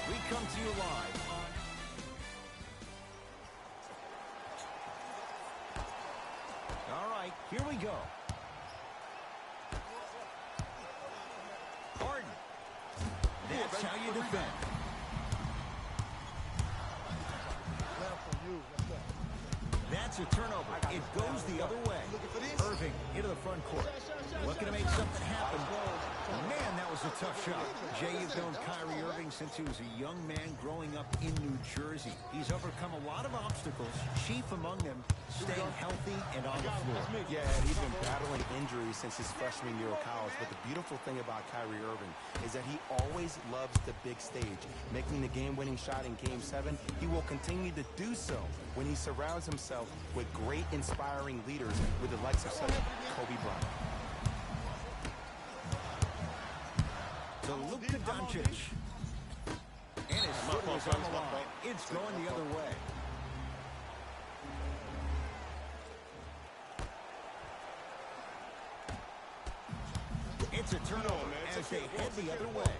We come to you live on... All right, here we go. Harden. That's how you defend. That's a turnover. It goes the other way. Irving into the front court. Looking to make something happen. Man, that was a tough shot. Jay, you've known Kyrie Irving since he was a young man growing up in New Jersey. He's overcome a lot of obstacles, chief among them staying healthy and on the floor. Yeah, he's been battling injuries since his freshman year of college. But the beautiful thing about Kyrie Irving is that he always loves the big stage. Making the game-winning shot in Game 7, he will continue to do so when he surrounds himself with great, inspiring leaders with the likes of such Kobe Bryant. To Luka Doncic. And his foot was on the line. It's going the other way. It's a turnover as they head the other way.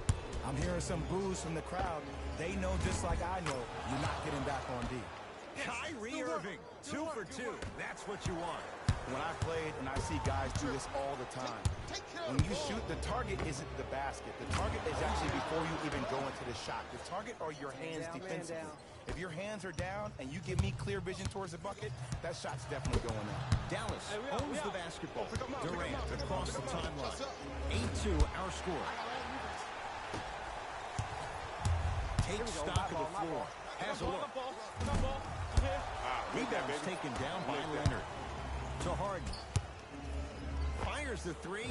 I'm hearing some boos from the crowd. They know just like I know you're not getting back on D. Kyrie Irving, 2 for 2. That's what you want. When I played, and I see guys do this all the time, when you shoot, the target isn't the basket. The target is actually before you even go into the shot. The target are your hands defensively. If your hands are down and you give me clear vision towards the bucket, that shot's definitely going in. Dallas owns the basketball. Durant across the timeline. 8-2 our score. Takes stock of the floor. Has a look. Rebound's taken down by Leonard. To Harden. Fires the three.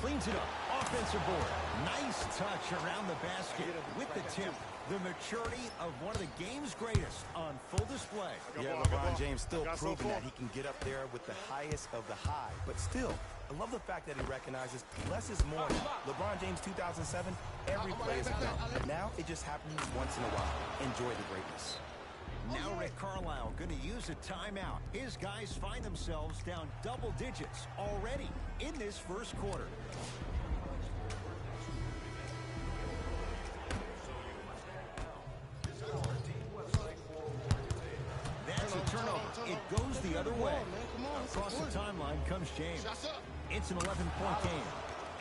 Cleans it up. Offensive board. Nice touch around the basket with the tip. The maturity of one of the game's greatest on full display. Yeah, LeBron James still proving that he can get up there with the highest of the high. But still, I love the fact that he recognizes less is more now. LeBron James 2007, every play is a dunk. Now it just happens once in a while. Enjoy the greatness. Now Rick Carlisle going to use a timeout. His guys find themselves down double digits already in this first quarter. That's a turnover. It goes the other way. Across the timeline comes James. It's an 11-point game.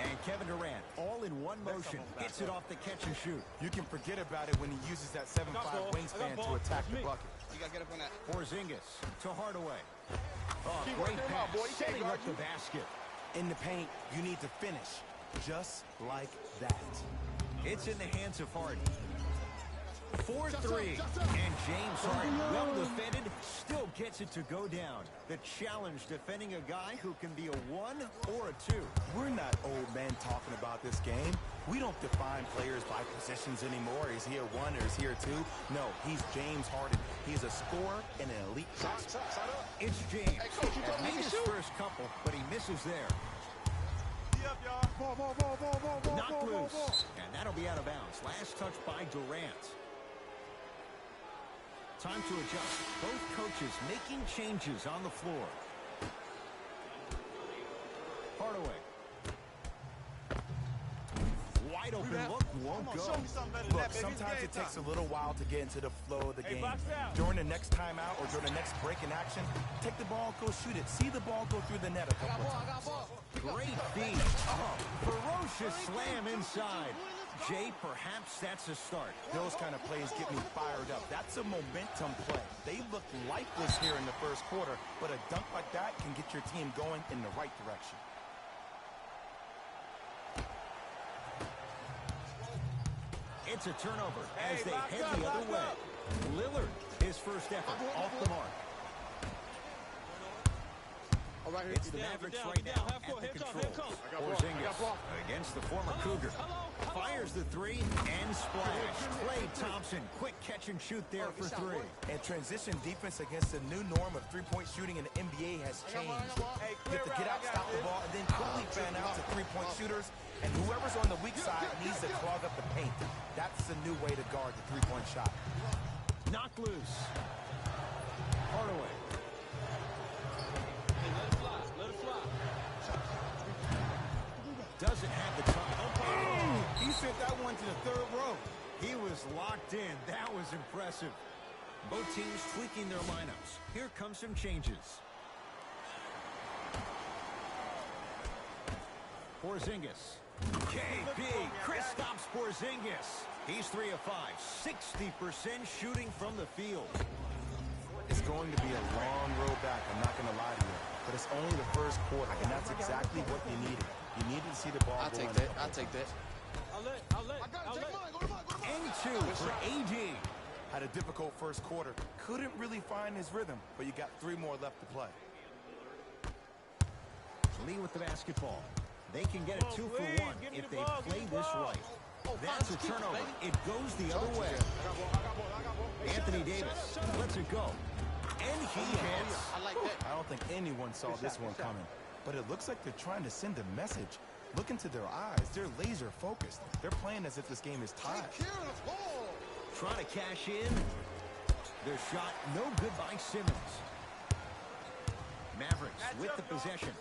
And Kevin Durant, all in one motion, hits it off the catch and shoot. You can forget about it when he uses that 7'5" wingspan to attack the bucket. You gotta get up on that. Porzingis to Hardaway. Oh, great pass, setting up the basket. In the paint, you need to finish just like that. It's in the hands of Harden. 4-3. And James Harden, well defended, still gets it to go down. The challenge defending a guy who can be a 1 or a 2. We're not old men talking about this game. We don't define players by positions anymore. Is he a 1 or is he a 2? No, he's James Harden. He's a scorer and an elite passer. It's James. Has made his first couple, but he misses there. Knocked loose. And that'll be out of bounds. Last touch by Durant. Time to adjust. Both coaches coaches making changes on the floor. Hardaway. Wide open look, won't go. Look, sometimes it takes a little while to get into the flow of the game. During the next timeout or during the next break in action, take the ball, go shoot it. See the ball go through the net a couple of times. Great feed. Ferocious slam inside. Jay, perhaps that's a start. Those kind of plays get me fired up. That's a momentum play. They look lifeless here in the first quarter, but a dunk like that can get your team going in the right direction. It's a turnover as they head the other way. Lillard, his first effort, off the mark. It's the Mavericks right now at the controls. Porzingis against the former Cougar. Fires the three and splash. Klay Thompson, quick catch and shoot there for three. And transition defense against the new norm of three-point shooting in the NBA has changed. You have to get out, stop the ball, and then quickly fan out to three-point shooters. And whoever's on the weak side needs to clog up the paint. That's the new way to guard the three-point shot. Knocked loose. Hardaway. Doesn't have the time. Oh, he sent that one to the third row. He was locked in. That was impressive. Both teams tweaking their lineups. Here come some changes. Porzingis. KP. Kristaps Porzingis. He's 3 of 5. 60% shooting from the field. It's going to be a long road back, I'm not going to lie to you. But it's only the first quarter, and that's exactly what you needed. You needed to see the ball I'll take that. I'll take that. And 2 for AD. Had a difficult first quarter. Couldn't really find his rhythm, but you got 3 more left to play. Lee with the basketball. They can get a 2 for 1 if they play this right. That's a turnover. It goes the other way. Anthony Davis lets it go. And he hits. I don't think anyone saw this one coming. But it looks like they're trying to send a message. Look into their eyes. They're laser focused. They're playing as if this game is tied. Trying to cash in. Their shot no good by Simmons. Mavericks with the possession.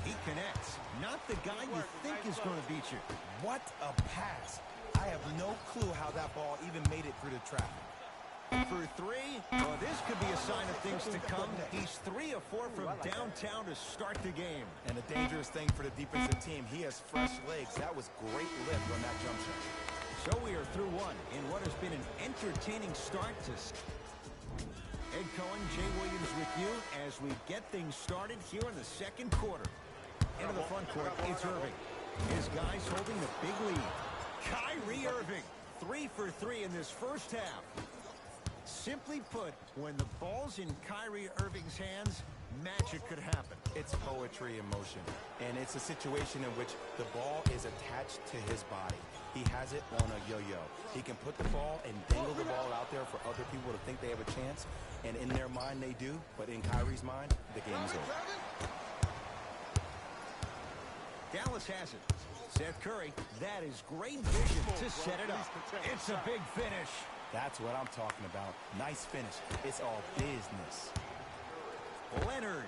He connects. Not the guy you think is going to beat you. What a pass. I have no clue how that ball even made it through the traffic. For 3, well, this could be a sign of things to come. He's 3 of 4 from downtown to start the game. And a dangerous thing for the defensive team. He has fresh legs. That was great lift on that jump shot. So we are through 1 in what has been an entertaining start to... Ed Cohen, Jay Williams with you as we get things started here in the second quarter. Into the front court, it's Irving. His guys holding the big lead. Kyrie Irving, 3 for 3 in this first half. Simply put, when the ball's in Kyrie Irving's hands, magic could happen. It's poetry in motion, and it's a situation in which the ball is attached to his body. He has it on a yo-yo. He can put the ball and dangle the ball out there for other people to think they have a chance, and in their mind they do, but in Kyrie's mind, the game is over. Dallas has it. Seth Curry, that is great vision to set it up. It's a big finish. That's what I'm talking about. Nice finish. It's all business. Leonard.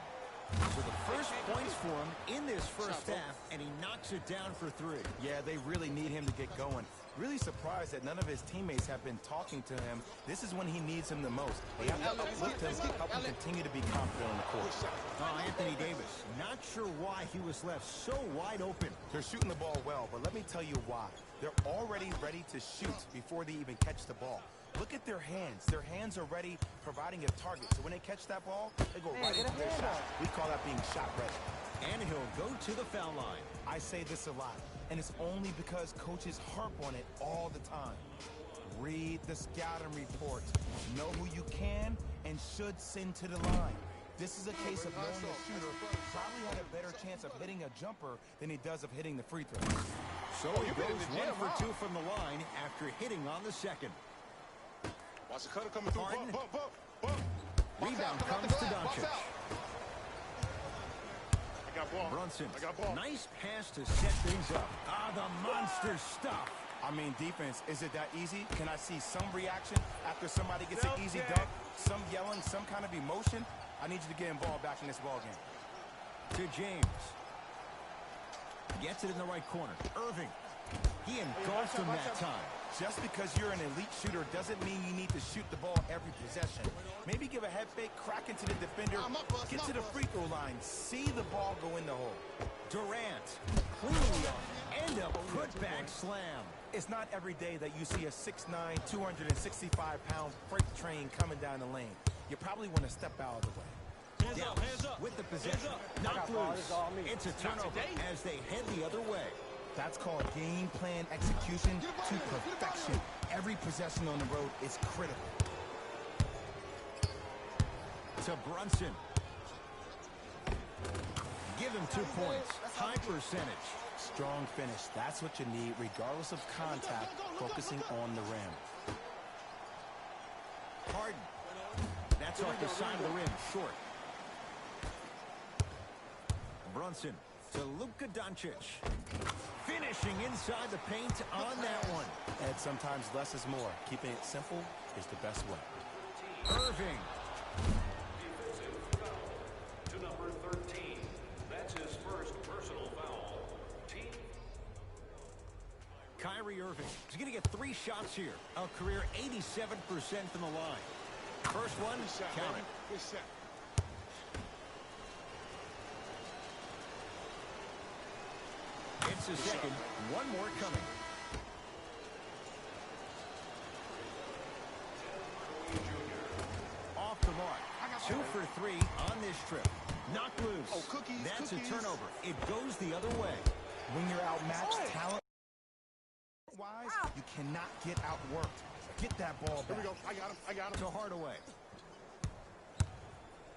So the first points for him in this first half, and he knocks it down for 3. Yeah, they really need him to get going. Really surprised that none of his teammates have been talking to him. This is when he needs him the most. They have to uplift him, help him continue to be confident on the court. Anthony Davis, not sure why he was left so wide open. They're shooting the ball well, but let me tell you why. They're already ready to shoot before they even catch the ball. Look at their hands. Their hands are ready, providing a target. So when they catch that ball, they go right into their shot. We call that being shot ready. And he'll go to the foul line. I say this a lot, and it's only because coaches harp on it all the time. Read the scouting report. Know who you can and should send to the line. This is a case of knowing the shooter probably had a better chance of hitting a jumper than he does of hitting the free throw. So he goes 1 for 2 from the line after hitting on the second. Watch the cutter coming through. Rebound comes to Doncic. I got ball. Brunson. I got ball. Nice pass to set things up. The monster stuff. I mean, defense, is it that easy? Can I see some reaction after somebody gets an easy dunk? Some showing some kind of emotion, I need you to get involved back in this ball game. To James. Gets it in the right corner. Irving. He engulfed him that time. Just because you're an elite shooter doesn't mean you need to shoot the ball every possession. Maybe give a head fake, crack into the defender, get to the free throw line, see the ball go in the hole. Durant. Cleanly up. And a put-back slam. It's not every day that you see a 6'9", 265-pound freight train coming down the lane. You probably want to step out of the way. Dallas with the possession. Knocked loose. It's a turnover as they head the other way. That's called game plan execution to perfection. Every possession on the road is critical. To Brunson. Give him 2 points. High percentage. Strong finish. That's what you need, regardless of contact, focusing on the rim. Harden. That's off the side of the rim. Short. Brunson to Luka Doncic. Finishing inside the paint on that one. And sometimes less is more. Keeping it simple is the best way. Irving. Defensive foul to number 13. That's his first personal foul. Team. Kyrie Irving. He's going to get 3 shots here. A career 87% from the line. First one, count it. Good shot. It's a second. One more coming. Off the mark. 2 for 3 on this trip. Knocked loose. Oh, cookies, That's cookies. a turnover. It goes the other way. When you're outmatched talent-wise, you cannot get outworked. Get that ball Here back. we go. I got him. I got him. To Hardaway.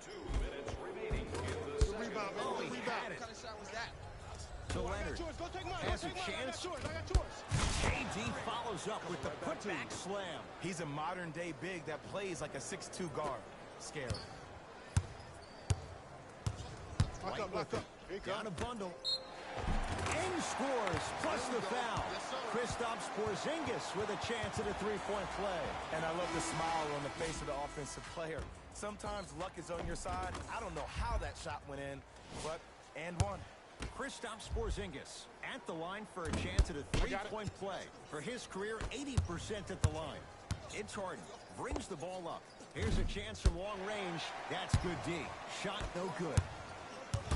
2 minutes remaining in the Good second. rebound, baby. Oh, Good he rebound. had it. What kind of shot was that? To I got Leonard. yours. Go take mine. Has Go a take mine. chance. I got yours. I got yours. KD follows up with the putback slam. He's a modern-day big that plays like a 6'2 guard. Scary. Lock up, lock up. Here you Got come. a bundle. And scores, plus the foul. Kristaps Porzingis with a chance at a 3-point play. And I love the smile on the face of the offensive player. Sometimes luck is on your side. I don't know how that shot went in, but and one. Kristaps Porzingis at the line for a chance at a 3-point play. For his career, 80% at the line. It's Harden. Brings the ball up. Here's a chance from long range. That's good D. Shot no good.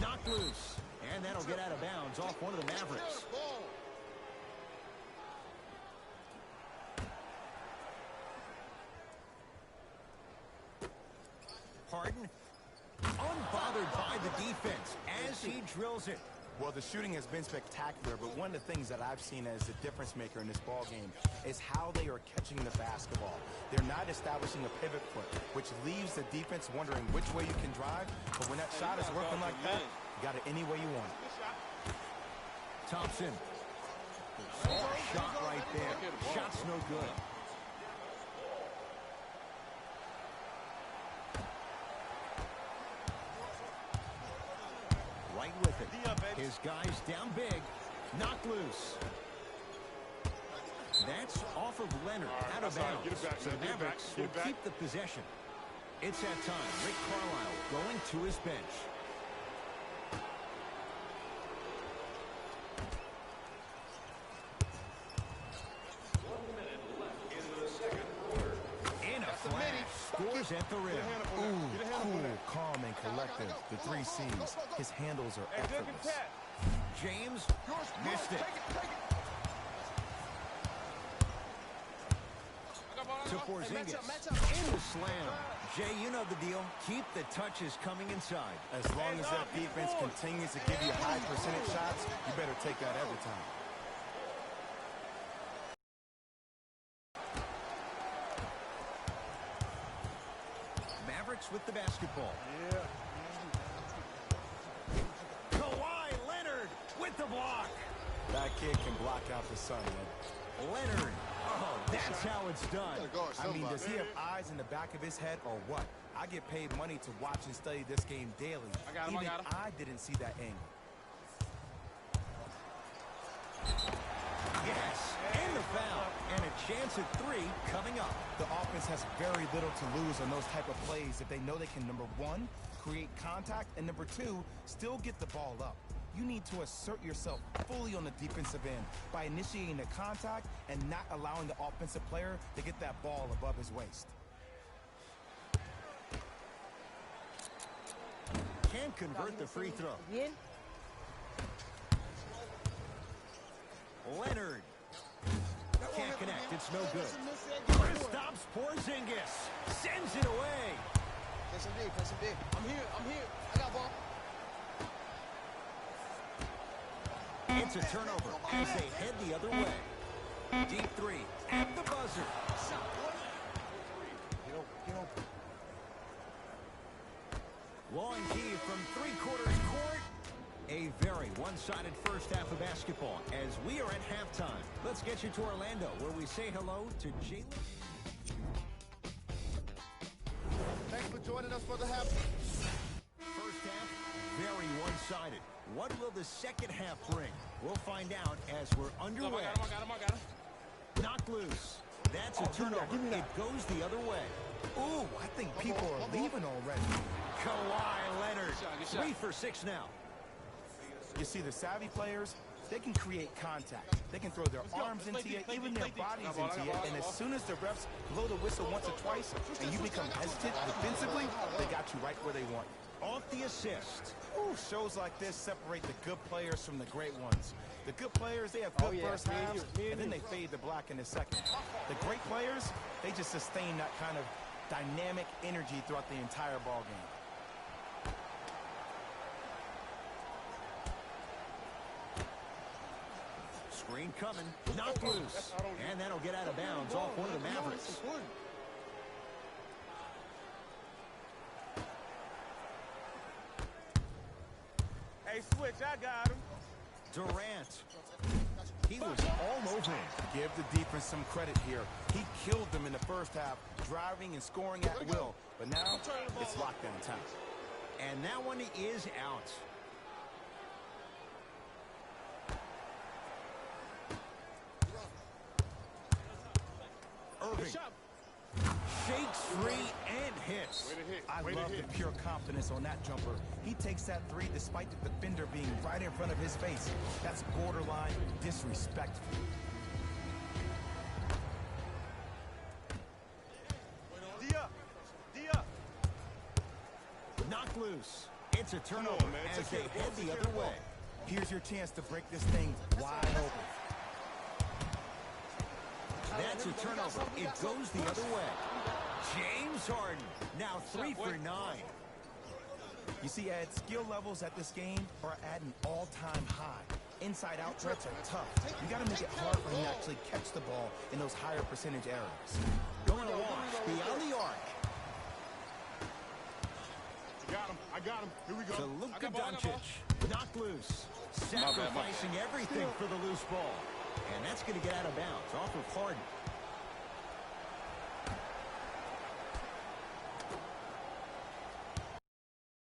Knocked loose. And that'll get out of bounds off one of the Mavericks. Harden, unbothered by the defense as he drills it. Well, the shooting has been spectacular, but one of the things that I've seen as a difference maker in this ball game is how they are catching the basketball. They're not establishing a pivot foot, which leaves the defense wondering which way you can drive. But when that shot is working like that, you got it any way you want it. Thompson. Shot right there. Shot's no good. Right with it. His guys down big. Knocked loose. That's off of Leonard. Out of bounds. Get it back, So son. the Get it back. Mavericks Get will it back. keep the possession. It's that time. Rick Carlisle going to his bench. In a flash. Scores at the rim. Ooh, cool, calm, and collective. The 3 C's. His handles are effortless. James missed it. To Porzingis. In the slam. Jay, you know the deal. Keep the touches coming inside. As long as that defense continues to give you high percentage shots, you better take that every time. Mavericks with the basketball. Kawhi Leonard with the block. That kid can block out the sun, man. Leonard. Oh, that's how it's done. I mean, does he have eyes in the back of his head or what? I get paid money to watch and study this game daily. Even I didn't see that angle. Yes, and the foul. And a chance at 3 coming up. The offense has very little to lose on those type of plays if they know they can, number one, create contact, and number two, still get the ball up. You need to assert yourself fully on the defensive end by initiating the contact and not allowing the offensive player to get that ball above his waist. Can't convert the free throw. Leonard. Can't connect. It's no good. Stops Porzingis. Sends it away. Play some D. I'm here. I got ball. It's a turnover as they head the other way. Deep 3 at the buzzer. Get open. Long key from 3/4 court. A very one-sided first half of basketball as we are at halftime. Let's get you to Orlando where we say hello to Jalen. Thanks for joining us for the half. First half, very one-sided. What will the second half bring? We'll find out as we're underway. I got him. Knocked loose. That's a turnover. It goes the other way. Ooh, I think people are leaving already. Kawhi Leonard. Good shot. 3 for 6 now. You see, the savvy players, they can create contact. They can throw their arms into you, even their bodies into you, and as soon as the refs blow the whistle once or twice and you become hesitant defensively, they got you right where they want you. Off the assist. Ooh, shows like this separate the good players from the great ones. The good players, they have good first halves, and then they fade to black in the second. The great players, they just sustain that kind of dynamic energy throughout the entire ball game. Screen coming. Knocked loose. And that'll get out of bounds off one of the Mavericks. Hey, Switch, I got him. Durant. He was all over him. Give the defense some credit here. He killed them in the first half, driving and scoring at will. But now, it's lockdown time. And that one is out. Irving shakes free and hits. I love the pure confidence on that jumper. He takes that 3 despite the defender being right in front of his face. That's borderline disrespectful. Dia. Knocked loose. It's a turnover as they head the other way. Here's your chance to break this thing wide open. That's a turnover. It goes the other way. James Harden, now 3 for 9. You see, Ed, skill levels at this game are at an all-time high. Inside-out threats are tough. You got to make it hard for him to actually catch the ball in those higher percentage areas. Going to launch beyond the arc. I got him. Here we go. To Luka Doncic. Knocked loose. Sacrificing everything for the loose ball. And that's going to get out of bounds off of Harden.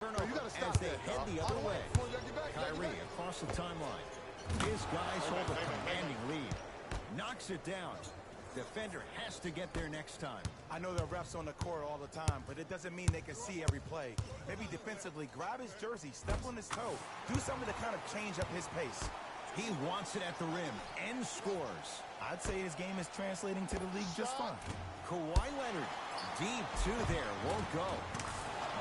Turnover as they head the other way. Kyrie across the timeline. His guys hold a commanding lead. Knocks it down. Defender has to get there next time. I know the refs on the court all the time, but it doesn't mean they can see every play. Maybe defensively, grab his jersey, step on his toe, do something to kind of change up his pace. He wants it at the rim and scores. I'd say his game is translating to the league just fine. Kawhi Leonard, deep 2 there, won't go.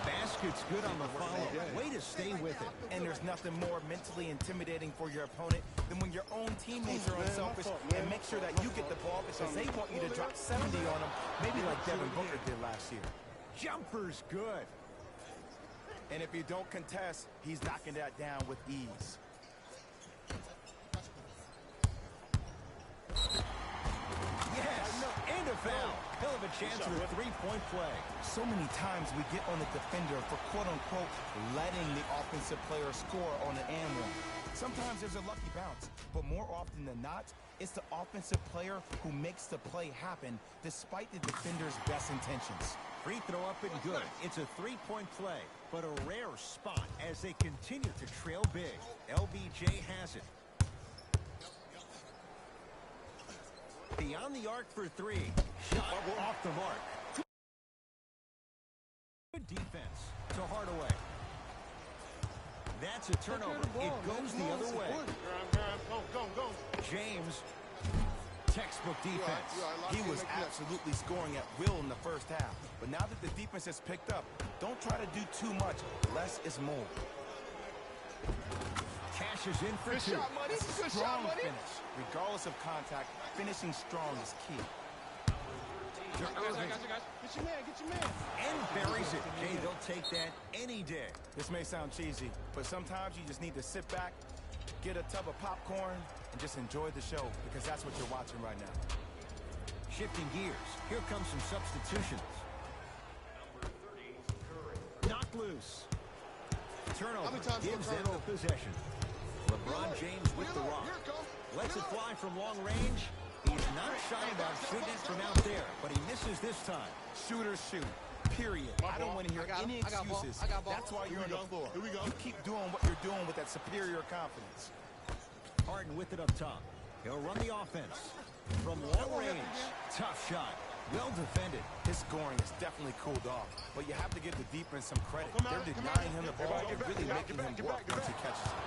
Basket's good on the follow. Way to stay with it. And there's nothing more mentally intimidating for your opponent than when your own teammates are unselfish and make sure that you get the ball because they want you to drop 70 on them, maybe like Devin Booker did last year. Jumper's good. And if you don't contest, he's knocking that down with ease. Yes, and a foul. Hell of a chance for a three-point play. So many times we get on the defender for quote-unquote letting the offensive player score on the and one. Sometimes there's a lucky bounce, but more often than not, it's the offensive player who makes the play happen despite the defender's best intentions. Free throw up and good. It's a three-point play, but a rare spot as they continue to trail big. LBJ has it. Beyond the arc for three. Shot off the mark. Good defense to Hardaway. That's a turnover. It goes the other way. Go. James. Textbook defense. He was absolutely scoring at will in the first half. But now that the defense has picked up, don't try to do too much. Less is more. Cash is in for Good two. shot, Money. Good shot, Strong Money. finish. Regardless of contact, finishing strong is key. To Irving. Get your man. Get your man. And buries it. Jay, they'll take that any day. This may sound cheesy, but sometimes you just need to sit back, get a tub of popcorn, and just enjoy the show, because that's what you're watching right now. Shifting gears. Here comes some substitutions. Knocked loose. Turnover How many times gives will them turn the over? possession. LeBron James with the rock. Lets it fly from long range. He's not shy about shooting it from out there, but he misses this time. Shooters shoot. Period. I don't want to hear I got him. any I got ball. excuses. I got ball. That's why Here you're on we the go. floor. Here we go. You keep doing what you're doing with that superior confidence. Harden with it up top. He'll run the offense. From long range. Tough shot. Well defended. His scoring has definitely cooled off, but you have to give the defense some credit. Come on, They're come denying on. him the ball and really making him Get work back. once he catches it.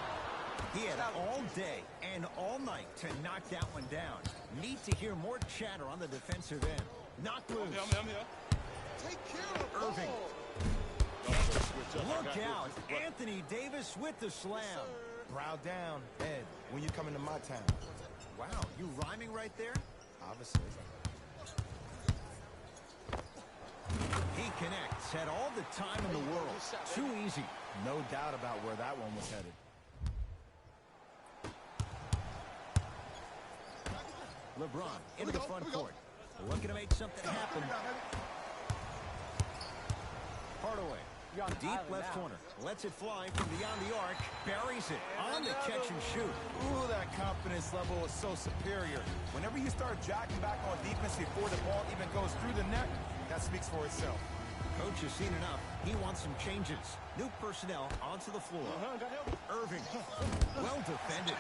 He had all day and all night to knock that one down. Need to hear more chatter on the defensive end. Knocked loose. I'm here. Take care of the Irving. ball. Look out. Anthony Davis with the slam. Brow down, Ed, when you come into my town. Wow, you rhyming right there? Obviously. He connects. Had all the time in the world. Too easy. No doubt about where that one was headed. LeBron into the front court. Looking to make something happen. Hardaway. Deep left corner. Lets it fly from beyond the arc. Buries it on the catch and shoot. Ooh, that confidence level is so superior. Whenever you start jacking back on defense before the ball even goes through the net, that speaks for itself. Coach has seen enough. He wants some changes. New personnel onto the floor. Irving. Well defended.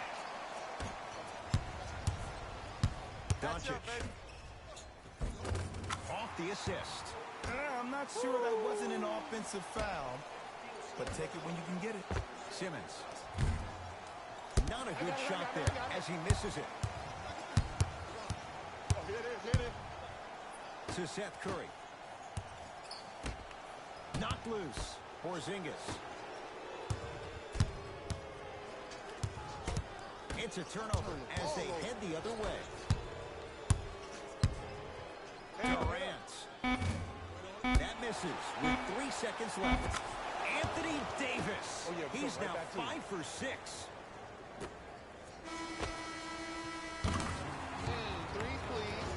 Doncic. Off the assist. I'm not sure that wasn't an offensive foul, but take it when you can get it. Simmons. Not a good shot there as he misses it. To Seth Curry. Knocked loose. Porzingis. It's a turnover as they head the other way. Durant. That misses with 3 seconds left. Anthony Davis. He's now 5 for 6. Three, please.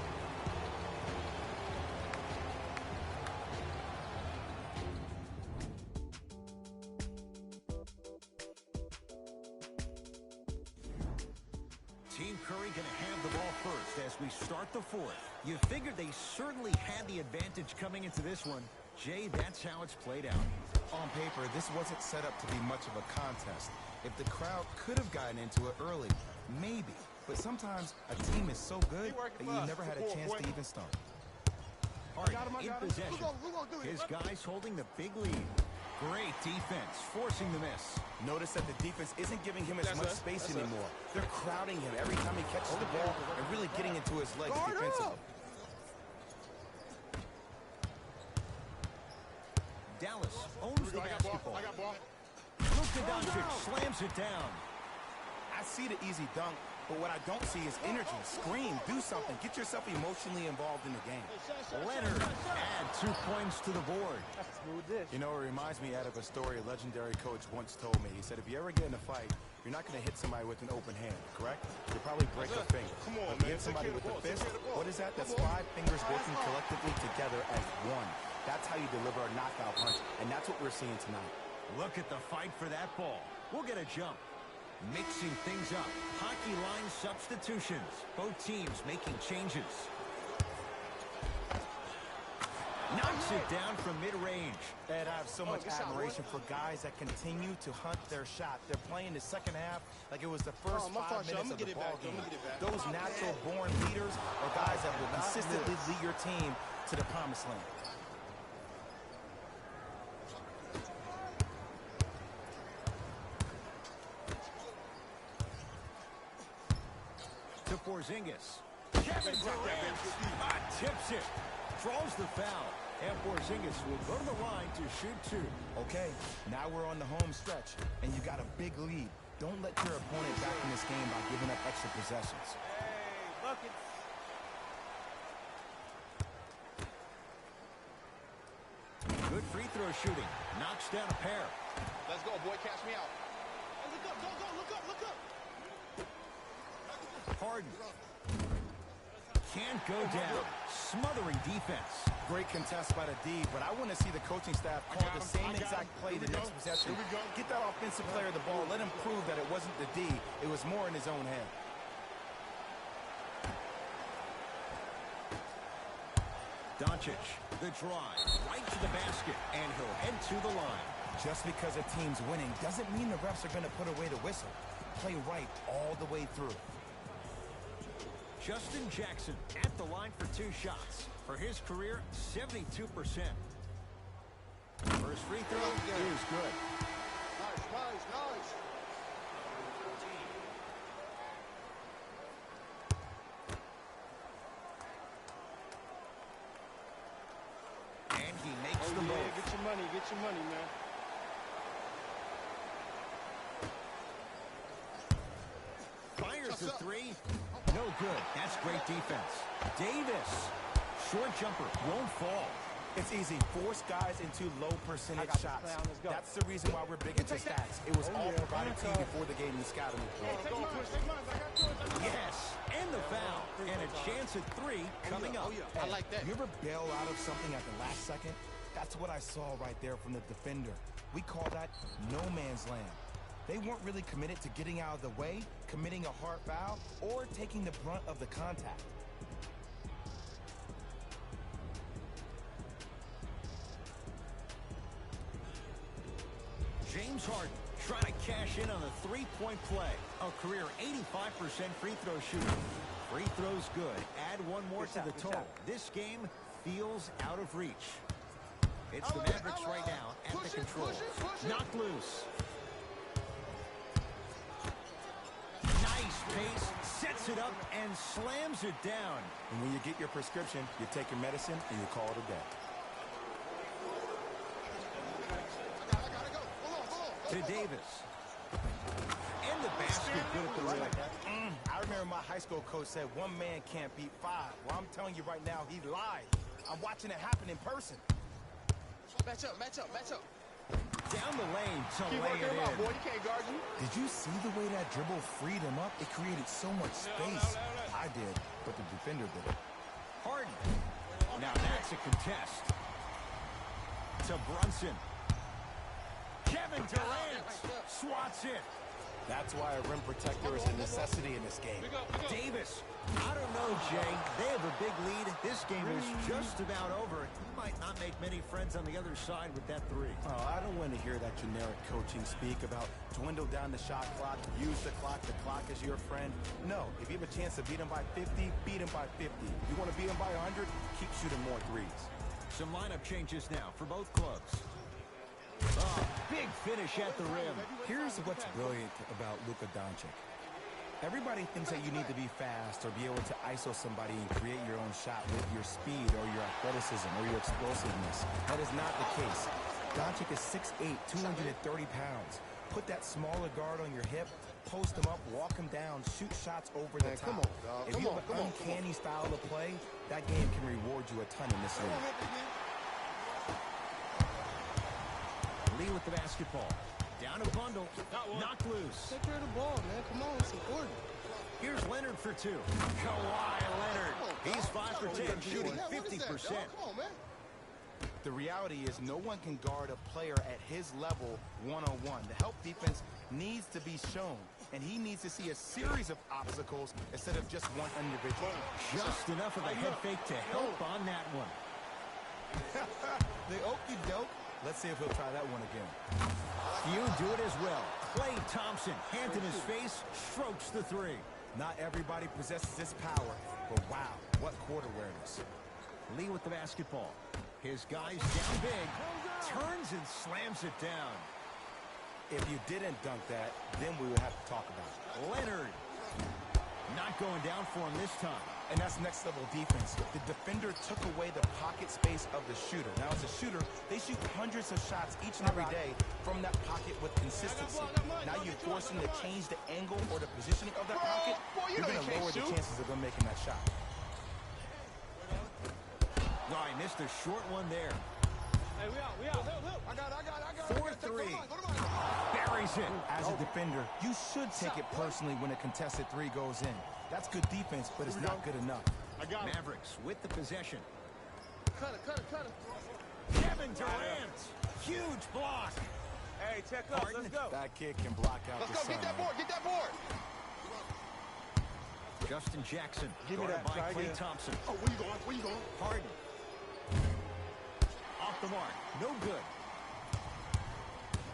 Team Curry going to have the ball first as we start the fourth. You figured they certainly had the advantage coming into this one. Jay, that's how it's played out. On paper, this wasn't set up to be much of a contest. If the crowd could have gotten into it early, maybe. But sometimes a team is so good that you never had a chance to even start. Harden in possession. His guys holding the big lead. Great defense, forcing the miss. Notice that the defense isn't giving him as much space anymore. They're crowding him every time he catches the ball and really getting into his legs defensively. Dallas owns the basketball. Luka Doncic slams it down. I see the easy dunk, but what I don't see is energy. Scream, do something. Get yourself emotionally involved in the game. Leonard add 2 points to the board. You know, it reminds me out of a story a legendary coach once told me. He said, if you ever get in a fight, you're not going to hit somebody with an open hand, correct? You'll probably break a finger. Come on, but if you man. hit somebody with a fist, Take care of the ball. what is that? That's 5 fingers working collectively together as one. That's how you deliver a knockout punch, and that's what we're seeing tonight. Look at the fight for that ball. We'll get a jump. Mixing things up. Hockey line substitutions. Both teams making changes. Knocks it down from mid-range. And I have so much admiration for guys that continue to hunt their shot. They're playing the second half like it was the first 5 minutes of the ball game. Those natural-born leaders are guys that will consistently lead your team to the promised land. To Porzingis. Kevin Durant tips it. Draws the foul. And Porzingis will go to the line to shoot 2. Okay, now we're on the home stretch, and you got a big lead. Don't let your opponent back in this game by giving up extra possessions. Hey, buckets. Good free throw shooting. Knocks down a pair. Let's go, boy. Catch me out. Hey, look up, go, look up, look up. Harden. Can't go down. Smothering defense. Great contest by the D, but I want to see the coaching staff call the same exact play the next possession. Get that offensive player the ball. Let him prove that it wasn't the D. It was more in his own head. Doncic, the drive, right to the basket, and he'll head to the line. Just because a team's winning doesn't mean the refs are going to put away the whistle. Play right all the way through. Justin Jackson at the line for 2 shots. For his career, 72%. First free throw is good. Nice, nice, nice. And he makes the Yeah, move. get your money, man. Fires the 3. No good. That's great defense. Davis. Short jumper. Won't fall. It's easy. Force guys into low percentage shots. That's the reason why we're big into stats. It was all provided to you before the game in the scouting report. Take mine, take mine. I got yours. Yes. And the foul. And a chance at 3 coming up. I like that. You ever bail out of something at the last second? That's what I saw right there from the defender. We call that no man's land. They weren't really committed to getting out of the way, committing a hard foul, or taking the brunt of the contact. James Harden trying to cash in on a 3-point play. A career 85% free throw shooter. Free throws good. Add 1 more to the total. This game feels out of reach. It's the Mavericks right now at the controls. Knocked loose. Nice pace. Sets it up and slams it down. And when you get your prescription, you take your medicine and you call it a day. To Davis. And the basket good at the rim. I remember my high school coach said 1 man can't beat 5. Well, I'm telling you right now, he lied. I'm watching it happen in person. Match up, match up, match up. Down the lane to Keep lay working it him out, in. boy. You can't guard you. Did you see the way that dribble freed him up? It created so much space. I did, but the defender did it. Harden. Now that's a contest. To Brunson. Kevin Durant swats it. That's why a rim protector is a necessity in this game. Davis. I don't know, Jay. They have a big lead. This game is just about over. You might not make many friends on the other side with that 3. Oh, I don't want to hear that generic coaching speak about dwindle down the shot clock, use the clock is your friend. No, if you have a chance to beat them by 50, beat them by 50. If you want to beat them by 100, keep shooting more 3s. Some lineup changes now for both clubs. Oh, big finish at the rim. Here's what's brilliant about Luka Doncic. Everybody thinks that you need to be fast or be able to ISO somebody and create your own shot with your speed or your athleticism or your explosiveness. That is not the case. Doncic is 6'8", 230 pounds. Put that smaller guard on your hip, post him up, walk him down, shoot shots over the top. Come on, dog. If you have an uncanny style of play, that game can reward you a ton in this league. Lee with the basketball. Down a bundle. Knocked loose. Take care of the ball, man. Come on, it's important. Here's Leonard for 2. Kawhi Leonard. He's 5 for 10, shooting 50%. Come on, man. The reality is no one can guard a player at his level one-on-one. The help defense needs to be shown, and he needs to see a series of obstacles instead of just one individual. Just enough of a head fake to help on that one. The okey doke. Let's see if he'll try that one again. You do it as well. Klay Thompson, hand in his face, strokes the three. Not everybody possesses this power, but wow, what court awareness. Lee with the basketball. His guy's down big, turns and slams it down. If you didn't dunk that, then we would have to talk about it. Leonard. Not going down for him this time. And that's next level defense. The defender took away the pocket space of the shooter. Now, as a shooter, they shoot hundreds of shots each and every day from that pocket with consistency. Now you force them to change the angle or the positioning of that pocket. You're going to lower the chances of them making that shot. Oh, I missed a short one there. Hey, we out. I got it. 4-3. Buries it. As a defender, you should take it personally when a contested three goes in. That's good defense, but it's not good enough. I got it. Mavericks with the possession. Cut it. Kevin Durant. Huge block. Hey, check up. Harden. Let's go. That kid can block out Let's the go. sun. Get that board. Justin Jackson. Give me Guarded that. by Try Klay again. Thompson. Oh, where you going? Harden. Off the mark. No good.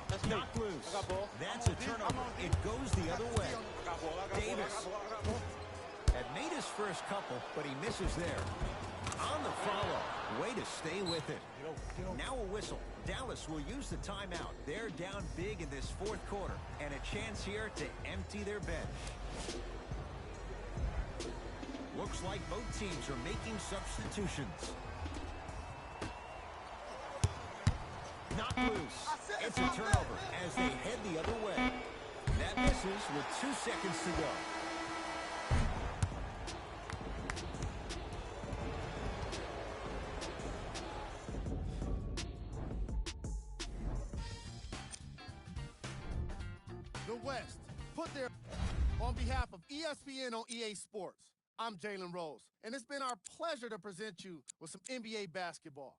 That's me. Knocked loose. I got ball. That's a turnover. It goes the other way. I got ball. Davis. Had made his first couple, but he misses there. On the follow. Way to stay with it. Now a whistle. Dallas will use the timeout. They're down big in this fourth quarter. And a chance here to empty their bench. Looks like both teams are making substitutions. Not loose. It's a turnover as they head the other way. That misses with 2 seconds to go. The West, put their on behalf of ESPN on EA Sports. I'm Jalen Rose, and it's been our pleasure to present you with some NBA basketball.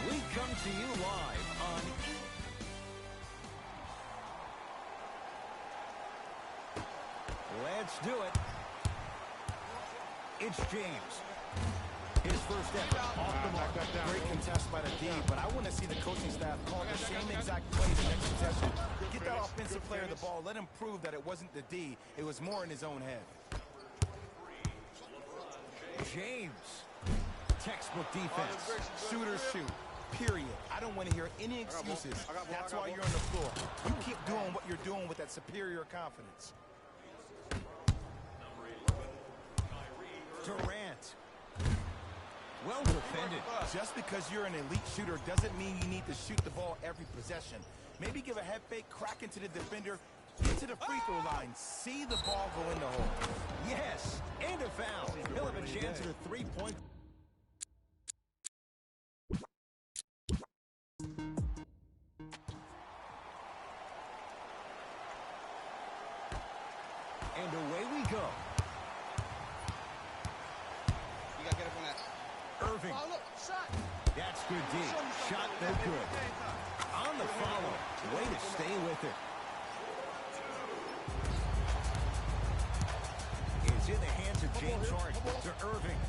We come to you live on Let's do it. It's James. His first effort off the mark. Great contest by the D, but I want to see the coaching staff call the same exact plays next possession. Get that offensive player the ball. Let him prove that it wasn't the D. It was more in his own head. James. Textbook defense. Shooters shoot. Period. I don't want to hear any excuses. That's why you're on the floor. You keep doing what you're doing with that superior confidence. Durant. Well defended. Just because you're an elite shooter doesn't mean you need to shoot the ball every possession. Maybe give a head fake, crack into the defender, get to the free throw line, see the ball go in the hole. Yes, and a foul. He'll have a chance at a three-point. And away we go. You gotta get up on that. Irving. Oh, look, shot. That's good D. Shot no good. On the follow. Way to stay with it. It's in the hands of James Harden to Irving.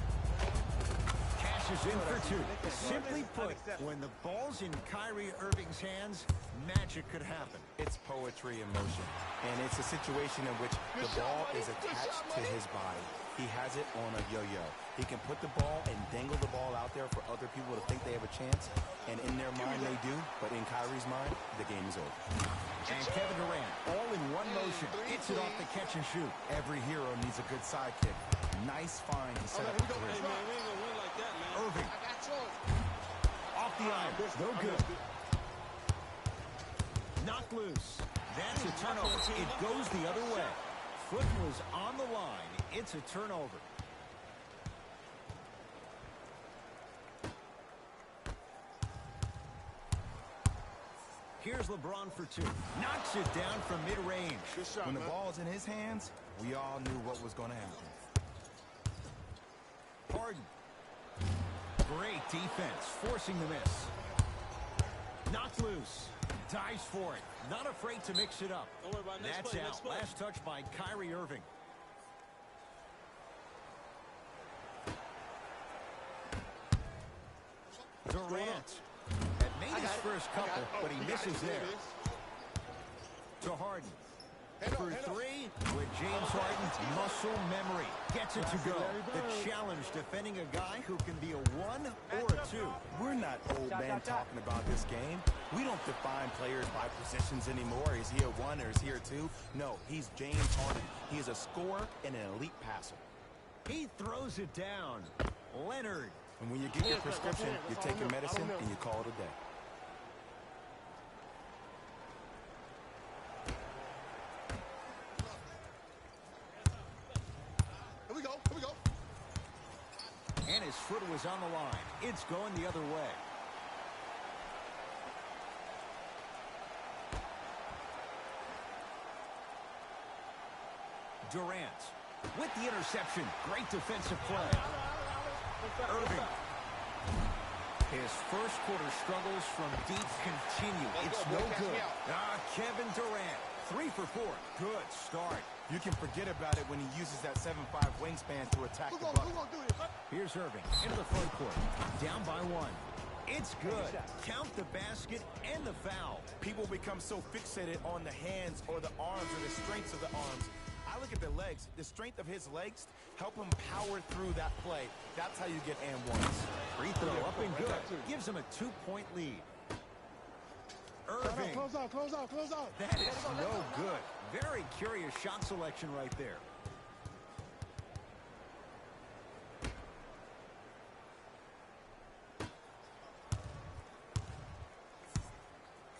Cash Dishes in for two. Simply put, when the ball's in Kyrie Irving's hands, magic could happen. It's poetry in motion, and it's a situation in which the ball is attached to his body. He has it on a yo-yo. He can put the ball and dangle the ball out there for other people to think they have a chance, and in their mind they do, but in Kyrie's mind, the game is over. And Kevin Durant, all in one motion, hits it off the catch and shoot. Every hero needs a good sidekick. Nice find to set up the three. Hey, man, we ain't gonna win like that, man. Irving, I got yours. off the iron, no good. Knocked loose. That's a turnover. It goes the other way. Foot was on the line. It's a turnover. Here's LeBron for two. Knocks it down from mid-range. Good shot, When the man. ball's in his hands, we all knew what was going to happen. Harden. Great defense, forcing the miss. Knocked loose. Dives for it. Not afraid to mix it up. Don't worry about next That's play, out. next play. Last touch by Kyrie Irving. Durant. Had made his first couple, but he misses there. To Harden. For three, with James Harden's muscle memory. Gets it to go. The challenge defending a guy who can be a 1 or a 2. We're not old men talking about this game. We don't define players by positions anymore. Is he a 1 or is he a 2? No, he's James Harden. He is a scorer and an elite passer. He throws it down. Leonard. And when you get your prescription, you take your medicine and you call it a day. Here we go. Here we go. And his foot was on the line. It's going the other way. Durant with the interception. Great defensive play. Irving. His first quarter struggles from deep continue. It's no good. Kevin Durant. 3 for 4. Good start. You can forget about it when he uses that 7'5" wingspan to attack Who the gonna bucket. do this? Here's Irving into the front court. Down by 1. It's good. Count the basket and the foul. People become so fixated on the hands or the arms or the strengths of the arms. I look at the legs. The strength of his legs help him power through that play. That's how you get and ones. Free throw up and good. Gives him a 2-point lead. Irving. Close out, close out, close out. That is no good. Very curious shot selection right there.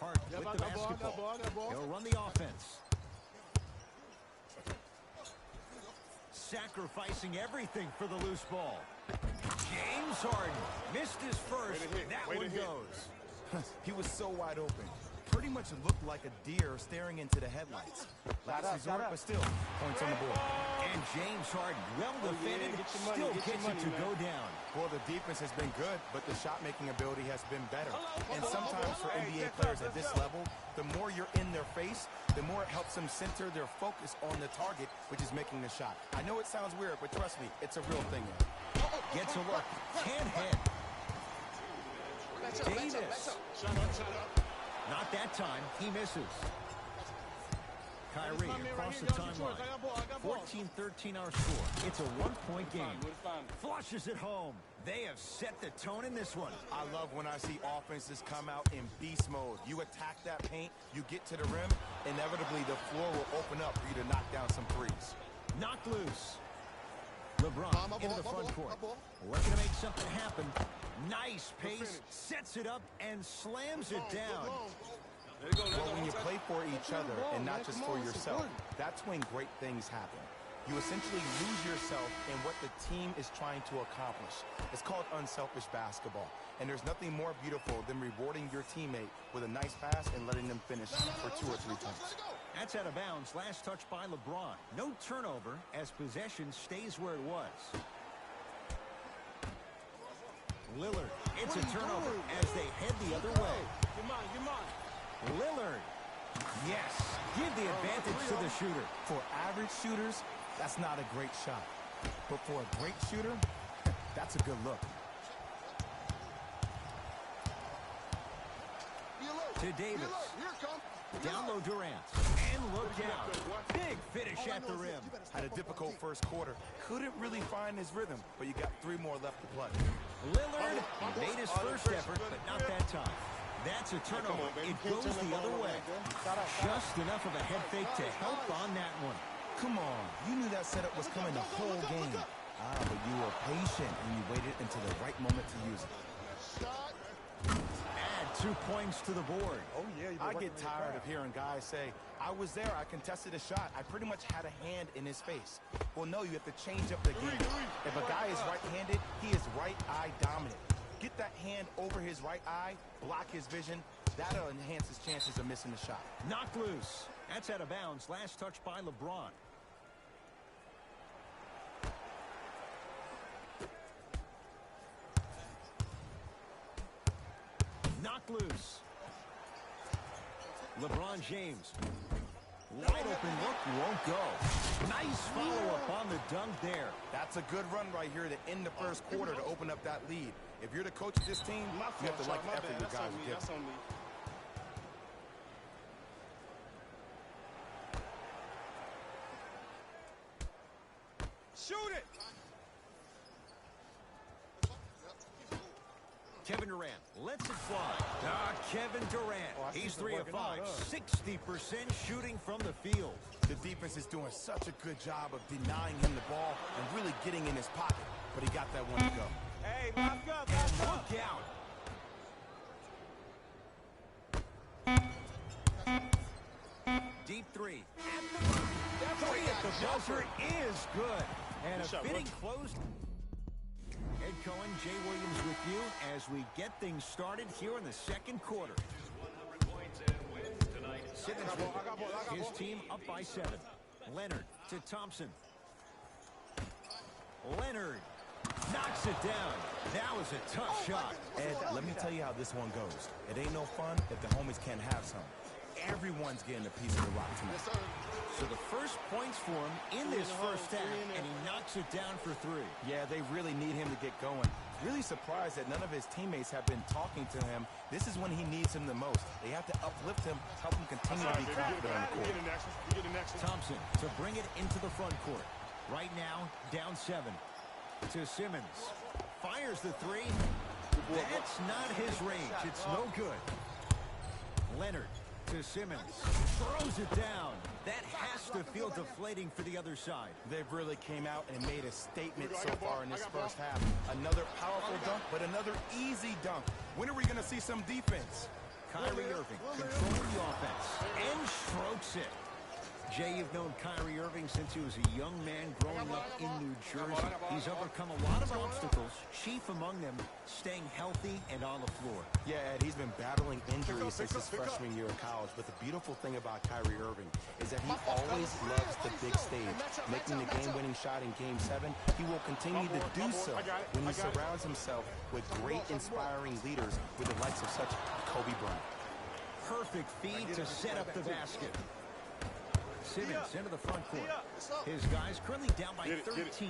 Hart with the basketball. He'll run the offense. Sacrificing everything for the loose ball. James Harden missed his first. That one goes. He was so wide open. Pretty much looked like a deer staring into the headlights. Last resort, but still, points on the board. And James Harden, well defended, still gets it to go down. Well, the defense has been good, but the shot-making ability has been better. And sometimes for NBA players at this level, the more you're in their face, the more it helps them center their focus on the target, which is making the shot. I know it sounds weird, but trust me, it's a real thing. Gets a look. Can't hit. Davis. Shut up. Not that time. He misses. Kyrie across the timeline. 14-13 our score. It's a 1-point game. Flushes it home. They have set the tone in this one. I love when I see offenses come out in beast mode. You attack that paint, you get to the rim, inevitably the floor will open up for you to knock down some threes. Knocked loose. LeBron into the front court. Looking to make something happen. Nice pace. Sets it up and slams it down. Well, when you play for each other and not just for yourself, that's when great things happen. You essentially lose yourself in what the team is trying to accomplish. It's called unselfish basketball. And there's nothing more beautiful than rewarding your teammate with a nice pass and letting them finish for 2 or 3 points. That's out of bounds. Last touch by LeBron. No turnover as possession stays where it was. Lillard. It's a turnover as they head the other way. Get mine. Lillard. Yes. Give the advantage to the shooter. For average shooters, that's not a great shot. But for a great shooter, that's a good look. To Davis. Here it come. Down low Durant. And look out. Big finish at the rim. Had a difficult first quarter. Couldn't really find his rhythm, but you got 3 more left to play. Lillard made his first effort, but not that time. That's a turnover. It goes the other way. Just enough of a head fake to help on that one. Come on. You knew that setup was coming the whole game. But you were patient and you waited until the right moment to use it. Add 2 points to the board. I get tired of hearing guys say, I was there, I contested a shot, I pretty much had a hand in his face. Well, no, you have to change up the game. If a guy is right-handed, he is right eye dominant. Get that hand over his right eye, block his vision. That'll enhance his chances of missing the shot. Knocked loose. That's out of bounds. Last touch by LeBron. Knocked loose. LeBron James. Wide open look, won't go. Nice follow-up on the dunk there. That's a good run right here to end the first quarter to open up that lead. If you're the coach of this team, you have to like the effort your guys are giving. Shoot it. Kevin Durant lets it fly. Kevin Durant. He's 3 of 5. 60% shooting from the field. The defense is doing such a good job of denying him the ball and really getting in his pocket. But he got that one to go. Hey, lock up, And look out. Deep 3. Three at the buzzer is good. And a fitting close. Ed Cohen, Jay Williams with you as we get things started here in the second quarter. 100 points and wins tonight. Simmons with it. His team up by 7. Leonard to Thompson. Leonard knocks it down. That was a tough shot. Ed, let me tell you how this one goes. It ain't no fun if the homies can't have some. Everyone's getting a piece of the rock tonight. So the first points for him in this first half, and he knocks it down for 3. Yeah, they really need him to get going. Really surprised that none of his teammates have been talking to him. This is when he needs him the most. They have to uplift him, help him continue to be confident on the court. Thompson to bring it into the front court. Right now, down 7. To Simmons. Fires the 3. That's not his range. It's no good. Leonard to Simmons. Throws it down. That has to feel deflating for the other side. They've really came out and made a statement so far in this first half. Another powerful dunk, but another easy dunk. When are we going to see some defense? Kyrie Irving controlling the offense and strokes it. Jay, you've known Kyrie Irving since he was a young man growing up in New Jersey. He's overcome a lot of obstacles, chief among them staying healthy and on the floor. Yeah, Ed, he's been battling injuries since his freshman year of college, but the beautiful thing about Kyrie Irving is that he always loves the big stage. Making the game-winning shot in Game 7, he will continue to do so when he surrounds himself with great, inspiring leaders with the likes of such Kobe Bryant. Perfect feed to set up the basket. Simmons into the front court. His guys currently down by 13.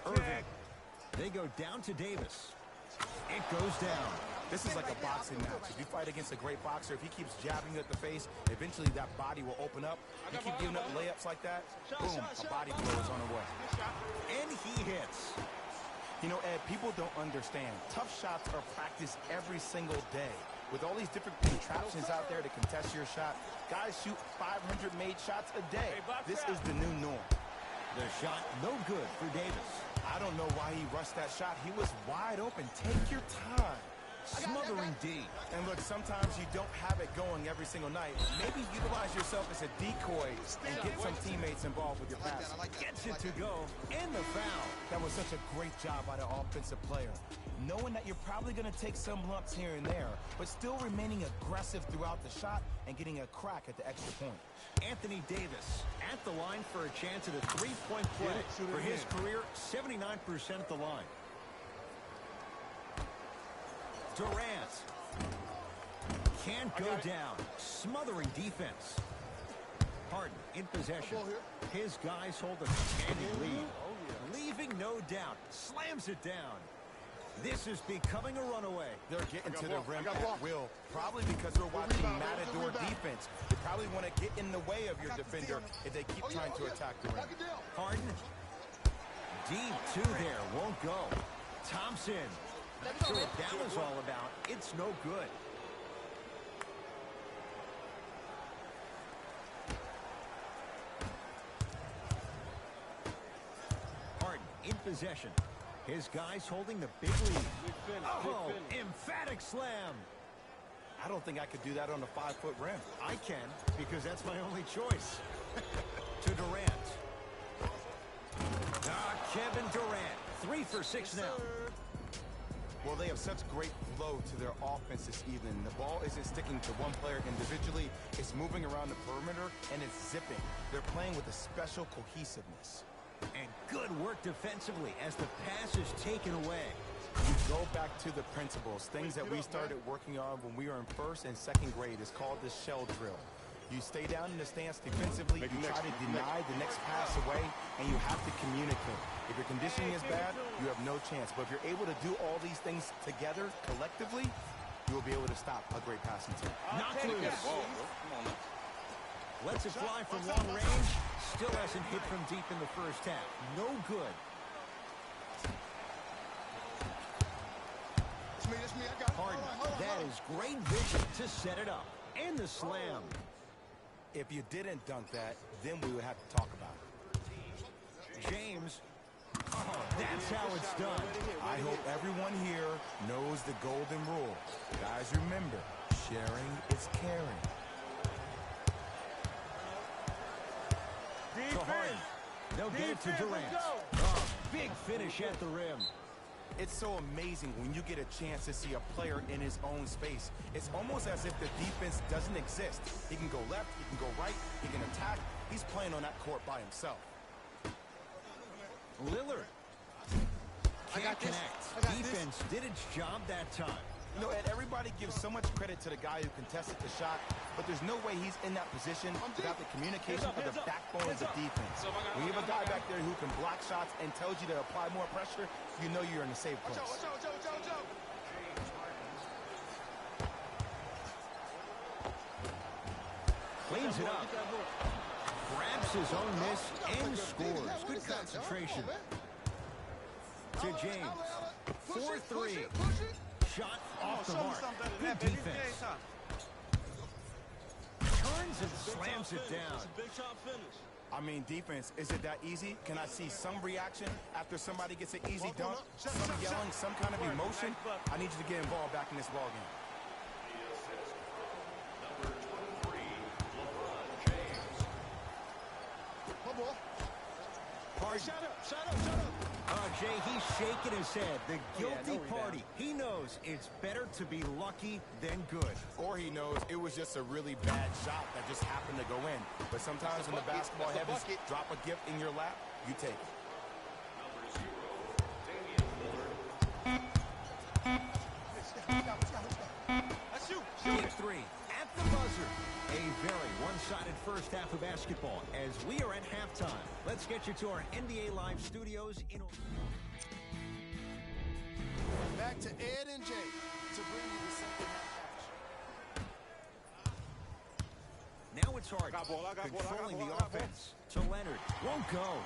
Irving. They go down to Davis. It goes down. This is like a boxing match. If you fight against a great boxer, if he keeps jabbing you at the face, eventually that body will open up. You keep giving up layups like that, boom, a body blow is on the way. And he hits. You know, Ed, people don't understand. Tough shots are practiced every single day. With all these different contraptions out there to contest your shot, guys shoot 500 made shots a day. This is the new norm. The shot no good for Davis. I don't know why he rushed that shot. He was wide open. Take your time. Smothering D. And look, sometimes you don't have it going every single night. Maybe utilize yourself as a decoy and get some teammates involved with your pass. Gets it to go. And the foul. That was such a great job by the offensive player. Knowing that you're probably going to take some lumps here and there, but still remaining aggressive throughout the shot and getting a crack at the extra point. Anthony Davis at the line for a chance at a three-point play. For his career, 79% at the line. Durant can't go down. Smothering defense. Harden in possession. His guys hold a commanding lead. Leaving no doubt. Slams it down. This is becoming a runaway. They're getting to the rim I got at ball. will, probably because they're watching rebound, Matador good rebound. defense. They probably want to get in the way of your defender if they keep trying to attack the rim. Lock it down. Harden. Deep two there. Won't go. Thompson. Not sure what that was all about. It's no good. Harden in possession. His guys holding the big lead. Oh, emphatic slam. I don't think I could do that on a 5-foot rim. I can, because that's my only choice. To Durant. Kevin Durant. 3 for 6 now. Well, they have such great flow to their offense this evening. The ball isn't sticking to one player individually. It's moving around the perimeter, and it's zipping. They're playing with a special cohesiveness. And good work defensively as the pass is taken away. You go back to the principles, things that we started working on when we were in 1st and 2nd grade. Is called the shell drill. You stay down in the stance defensively, you try to deny the next pass away, and you have to communicate. If your conditioning is bad, you have no chance. But if you're able to do all these things together, collectively, you will be able to stop a great passing team. Not loose. Lets it fly from long range. Still hasn't hit from deep in the first half. No good. It's me. I got it. Harden. That is great vision to set it up. And the slam. If you didn't dunk that, then we would have to talk about it. James. Oh, that's how it's done. I hope everyone here knows the golden rule. Guys, remember, sharing is caring. To Harden. They'll get it to Durant. Oh, big finish at the rim. It's so amazing when you get a chance to see a player in his own space. It's almost as if the defense doesn't exist. He can go left, he can go right, he can attack. He's playing on that court by himself. Lillard. Can't connect. Defense did its job that time. You know, and everybody gives so much credit to the guy who contested the shot, but there's no way he's in that position without the communication of the backbone of the defense. When you have a guy back there who can block shots and tells you to apply more pressure, you know you're in a safe place. Watch out. Cleans it up. Grabs his own miss and scores. Good concentration. To James. 4-3. Shot off the mark. Good defense. Turns and slams it down. I mean, defense, is it that easy? Can I see some reaction after somebody gets an easy dunk? Some yelling, some kind of emotion? I need you to get involved back in this ball game. Number 23, LeBron James. Harden. Shut up. Jay, he's shaking his head. The guilty party. He knows it's better to be lucky than good. Or he knows it was just a really bad shot that just happened to go in. But sometimes when the basketball heavies drop a gift in your lap, you take it. That's you. Deep three at the buzzer. A very one-sided first half of basketball as we are at halftime. Let's get you to our NBA Live studios in Back to Ed and Jay to bring you the second half action. Now it's hard. Controlling the offense to Leonard. Won't go.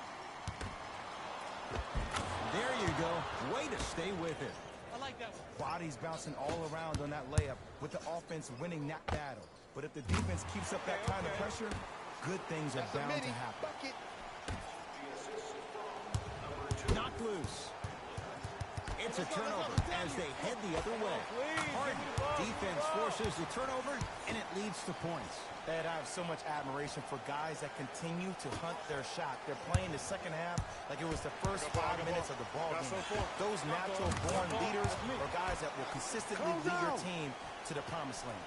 There you go. Way to stay with it. I like that one. Bodies bouncing all around on that layup with the offense winning that battle. But if the defense keeps up that kind of pressure, good things are bound to happen. Knocked loose. It's a turnover as they head the other way. Harden. Defense forces the turnover, and it leads to points. Ed, I have so much admiration for guys that continue to hunt their shot. They're playing the second half like it was the first 5 minutes of the ball game. Those natural-born leaders are guys that will consistently lead your team to the promised land.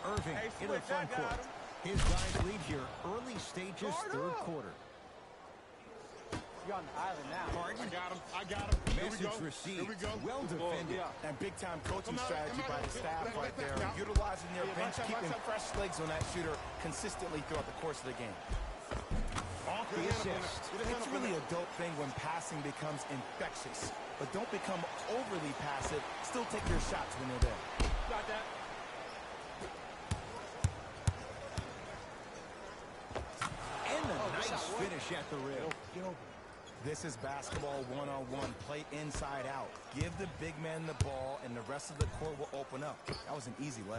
Irving in the front court. His guys lead here early stages, third quarter. You're on the island now. Harden. I got him. Message received. Here we go. Well defended. And big-time coaching strategy by the staff right there. Utilizing their bench, keeping fresh legs on that shooter consistently throughout the course of the game. Off up the assist. It's really a dope thing when passing becomes infectious. But don't become overly passive. Still take your shots when they're there. Got that. And a nice finish at the rim. Get over. This is basketball one-on-one. Play inside out. Give the big man the ball, and the rest of the court will open up. That was an easy lay.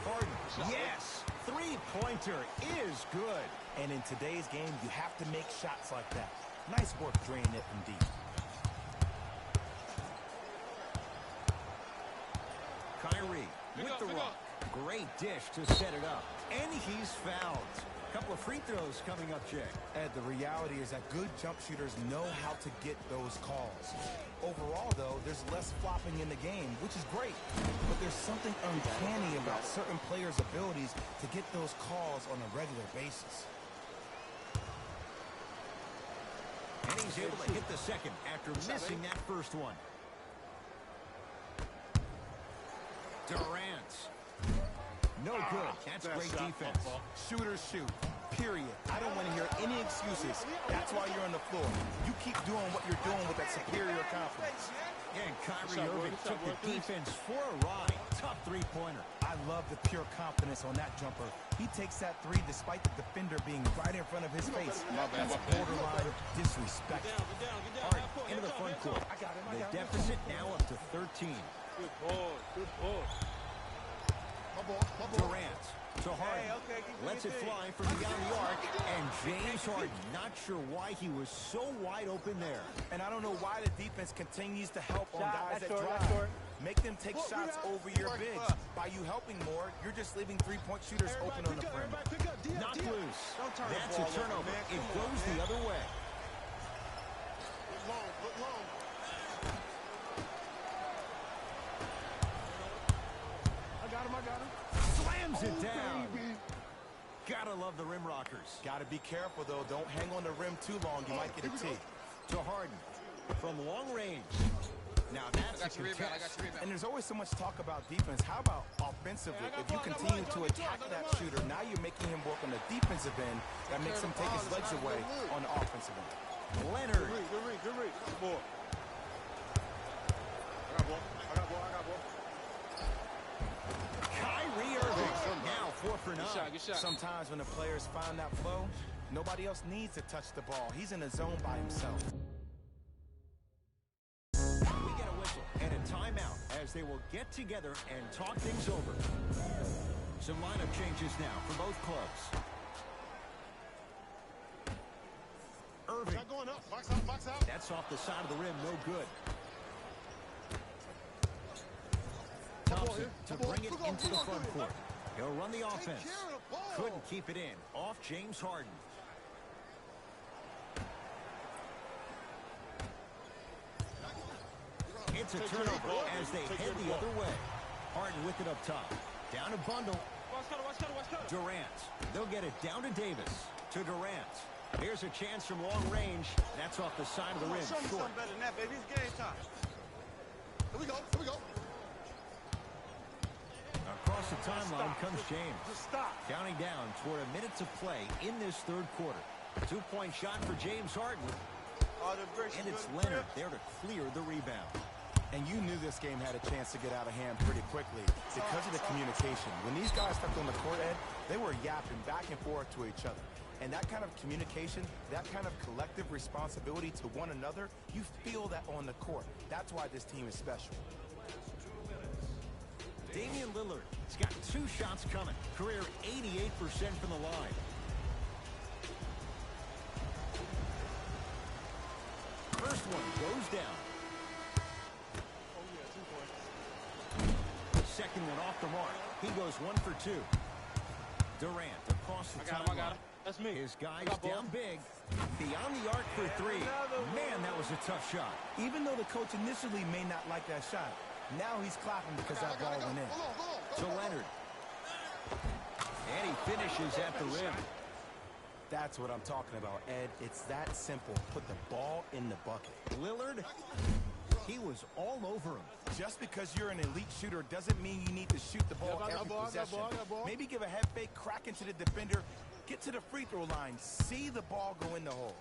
Harden, yes, three-pointer is good. And in today's game, you have to make shots like that. Nice work draining it from deep. Kyrie with the rock. Great dish to set it up. And he's fouled. Couple of free throws coming up, Jay. Ed, the reality is that good jump shooters know how to get those calls. Overall, though, there's less flopping in the game, which is great. But there's something uncanny about certain players' abilities to get those calls on a regular basis. And he's able to hit the second after missing that first one. Durant. No good. That's great defense. Shooters shoot. Period. I don't want to hear any excuses. That's why you're on the floor. You keep doing what you're doing with that superior confidence. And Kyrie Irving took the defense for a ride. Tough three-pointer. I love the pure confidence on that jumper. He takes that three despite the defender being right in front of his face. That's borderline disrespectful. Harden into the front court. The deficit now up to 13. Good ball. Good ball. Durant to Harden. Lets it fly from beyond the arc. And James Harden, not sure why he was so wide open there. And I don't know why the defense continues to help on guys that drive. Make them take shots over your bigs. By you helping more, you're just leaving three-point shooters open on the perimeter. Knocked loose. That's a turnover. It goes the other way. Look long. I got him. Slams it down. Gotta love the rim rockers. Gotta be careful, though. Don't hang on the rim too long. You might get a tee. To Harden from long range. Now that's a contest. And there's always so much talk about defense. How about offensively? If you continue to attack that shooter, now you're making him work on the defensive end. That makes him take his legs away on the offensive end. Leonard. Good read. Good ball. I got ball. Kyrie Irving. Now 4 for 9. Good shot. Sometimes when the players find that flow, nobody else needs to touch the ball. He's in a zone by himself. We get a whistle and a timeout as they will get together and talk things over. Some lineup changes now for both clubs. Irving. Going up. Box out. That's off the side of the rim. No good. Thompson to bring it into the front court. He'll run the offense. Couldn't keep it in. Off James Harden. It's a turnover as they head the other way. Harden with it up top. Down a bundle. Durant. They'll get it down to Davis. To Durant. Here's a chance from long range. That's off the side of the rim. Short. Something better than that, baby. It's game time. Here we go. Across the timeline comes James. Just stop. Counting down toward a minute to play in this third quarter. 2-point shot for James Harden. And it's Leonard there to clear the rebound. And you knew this game had a chance to get out of hand pretty quickly because of the communication. When these guys stepped on the court, Ed, they were yapping back and forth to each other. And that kind of communication, that kind of collective responsibility to one another, you feel that on the court. That's why this team is special. Damian Lillard has got 2 shots coming. Career 88% from the line. First one goes down. Second one off the mark. He goes 1 for 2. Durant across the timeline. That's me. His guys down big. Beyond the arc for 3. Man, that was a tough shot. Even though the coach initially may not like that shot, now he's clapping because that ball went in. To Leonard. And he finishes at the rim. That's what I'm talking about, Ed. It's that simple. Put the ball in the bucket. Lillard, he was all over him. Just because you're an elite shooter doesn't mean you need to shoot the ball every possession. Maybe give a head fake, crack into the defender, Get to the free throw line. See the ball go in the hole.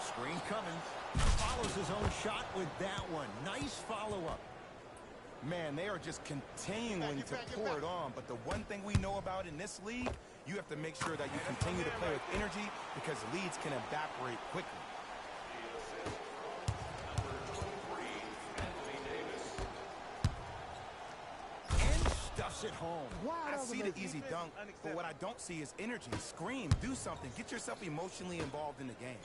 Screen coming. Follows his own shot with that one. Nice follow-up. Man, they are just continuing to pour it on. But the one thing we know about in this league, you have to make sure that you continue to play with energy because leads can evaporate quickly. And stuffs it home. I see the easy dunk, but what I don't see is energy. Scream, do something. Get yourself emotionally involved in the game.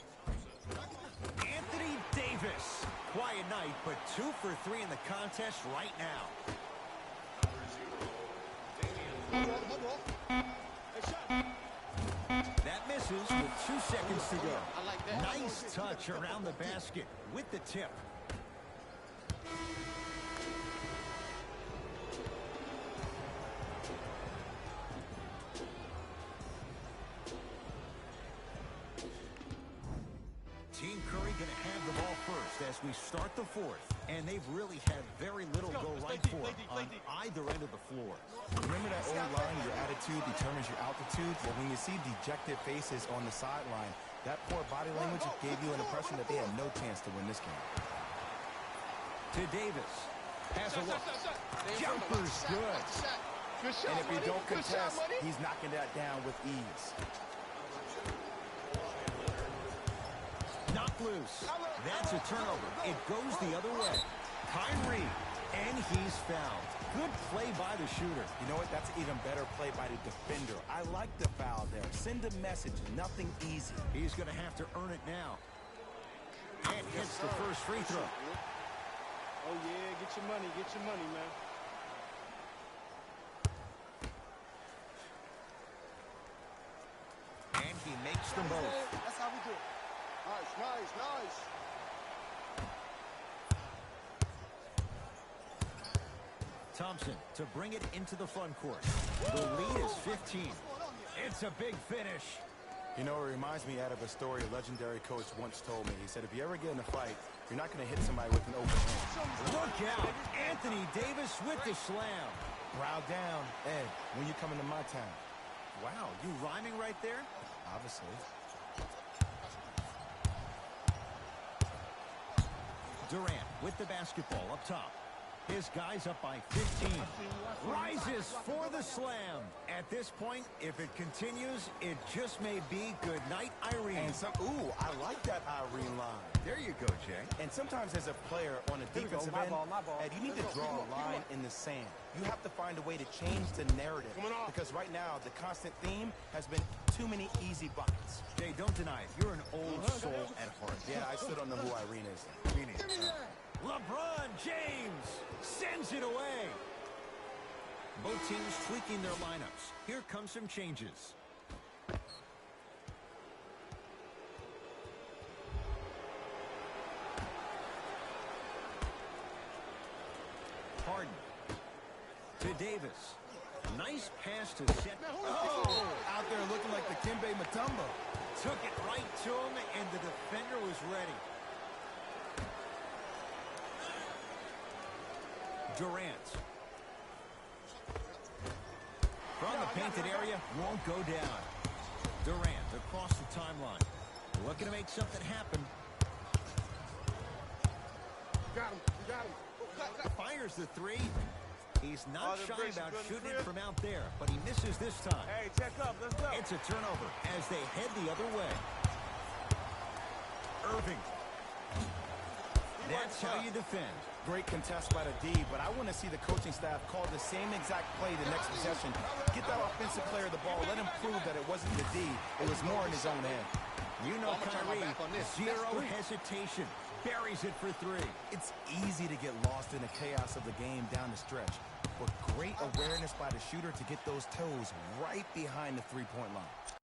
Anthony Davis. Quiet night, but 2 for 3 in the contest right now. That misses with 2 seconds to go. I like that. Nice touch around the basket with the tip. Team Curry going to have the ball first as we start the fourth. And they've really had very little go right for it on either end of the floor. Remember that old line, your attitude determines your altitude? Well, when you see dejected faces on the sideline, that poor body language gave you an impression that they had no chance to win this game. To Davis. Has a look. Jumper's good. And if you don't contest, he's knocking that down with ease. Knocked loose. That's a turnover. It goes the other way. Kyrie. And he's fouled. Good play by the shooter. You know what? That's an even better play by the defender. I like the foul there. Send a message. Nothing easy. He's going to have to earn it now. And hits the first free throw. Oh, yeah, get your money, man. And he makes them both. That's how we do it. Nice. Thompson to bring it into the front court. The lead is 15. It's a big finish. You know, it reminds me out of a story a legendary coach once told me. He said, if you ever get in a fight, you're not going to hit somebody with an open hand. Look out. Anthony Davis with the slam. Brow down. Ed, when you come into my town? Wow, you rhyming right there? Obviously. Durant with the basketball up top. His guy's up by 15. Rises for the slam. At this point, if it continues, it just may be good night, Irene. And ooh, I like that Irene line. There you go, Jay. And sometimes as a player on a defensive end, Ed, you need to draw a line in the sand. You have to find a way to change the narrative. Because right now, the constant theme has been too many easy buckets. Jay, don't deny it. You're an old soul at heart. Yeah, I still don't know who Irene is. LeBron James sends it away. Both teams tweaking their lineups. Here come some changes. Harden to Davis. Nice pass to set. Oh, out there looking like the Kimbe Mutombo. Took it right to him, and the defender was ready. Durant. From the painted area, won't go down. Durant across the timeline. Looking to make something happen. Got him. Fires the three. He's not shy about shooting it from out there, but he misses this time. Hey, check up. Let's go. It's a turnover as they head the other way. Irving. That's how you defend. Great contest by the D, but I want to see the coaching staff call the same exact play the next possession. Get that offensive player the ball. Let him prove that it wasn't the D. It was more in his own head. You know, Kyrie, zero hesitation. Buries it for three. It's easy to get lost in the chaos of the game down the stretch, but great awareness by the shooter to get those toes right behind the three-point line.